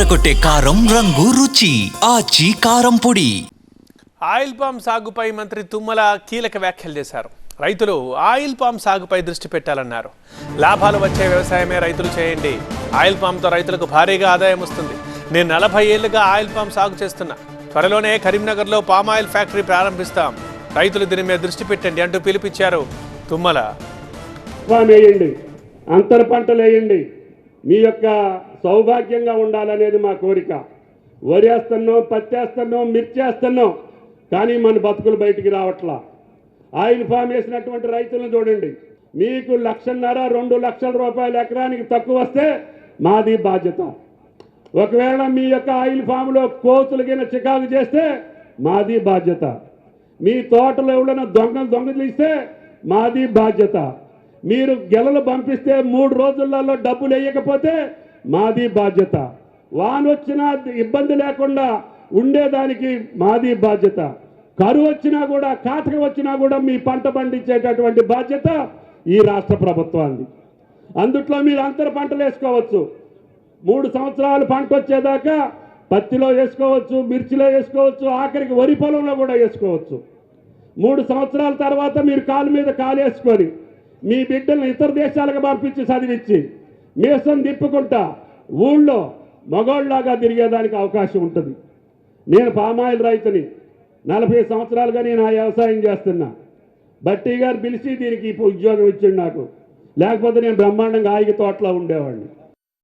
అదరకొట్టే కారం రంగు రుచి ఆచి కారం పొడి. ఆయిల్ పామ్ సాగుపై మంత్రి తుమ్మల కీలక వ్యాఖ్యలు చేశారు. రైతులు ఆయిల్ పామ్ సాగుపై దృష్టి పెట్టాలన్నారు. లాభాలు వచ్చే వ్యవసాయమే రైతులు చేయండి. ఆయిల్ పామ్తో రైతులకు భారీగా ఆదాయం వస్తుంది. నేను 40 ఏళ్లుగా ఆయిల్ పామ్ సాగు చేస్తున్నా. త్వరలోనే కరీంనగర్లో పామ్ ఆయిల్ ఫ్యాక్టరీ ప్రారంభిస్తాం. రైతులు దీని మీద దృష్టి పెట్టండి అంటూ పిలుపిచ్చారు తుమ్మల. అంతర పంటలు వేయండి, మీ యొక్క సౌభాగ్యంగా ఉండాలనేది మా కోరిక. వరి వేస్తున్నాం, పత్తి వేస్తున్నాం, మిర్చి వేస్తున్నాం, కానీ మన బతుకులు బయటికి రావట్లా. ఆయిల్ ఫామ్ వేసినటువంటి రైతులను చూడండి. మీకు 1,50,000 2 లక్షల రూపాయలు ఎకరానికి తక్కువ వస్తే మాది బాధ్యత. ఒకవేళ మీ యొక్క ఆయిల్ ఫామ్లో కోతులు కింద చికాకు చేస్తే మాది బాధ్యత. మీ తోటలో ఎవరైనా దొంగలు ఇస్తే మాది బాధ్యత. మీరు గెలలు పంపిస్తే 3 రోజులలో డబ్బులు వేయకపోతే మాది బాధ్యత. వాన వచ్చినా ఇబ్బంది లేకుండా ఉండేదానికి మాది బాధ్యత. కరువు వచ్చినా కూడా, కాటక వచ్చినా కూడా మీ పంట పండించేటటువంటి బాధ్యత ఈ రాష్ట్ర ప్రభుత్వానికి. అందుట్లో మీరు అంతర పంటలు వేసుకోవచ్చు. 3 సంవత్సరాలు పంట వచ్చేదాకా పత్తిలో వేసుకోవచ్చు, మిర్చిలో వేసుకోవచ్చు, ఆఖరికి వరి పొలంలో కూడా వేసుకోవచ్చు. 3 సంవత్సరాల తర్వాత మీరు కాలు మీద కాలు వేసుకొని మీ బిడ్డలను ఇతర దేశాలకు పంపించి చదివించి మీసం తిప్పుకుంటా ఊళ్ళో మగోళ్ళలాగా తిరిగేదానికి అవకాశం ఉంటుంది. నేను పామాయిల్ రైతుని, 40 సంవత్సరాలుగా నేను ఆ వ్యవసాయం చేస్తున్నా. బట్టి గారు పిలిచి దీనికి ఉద్యోగం ఇచ్చిండు నాకు. లేకపోతే నేను బ్రహ్మాండంగా ఆయిగ తోటలో ఉండేవాడిని.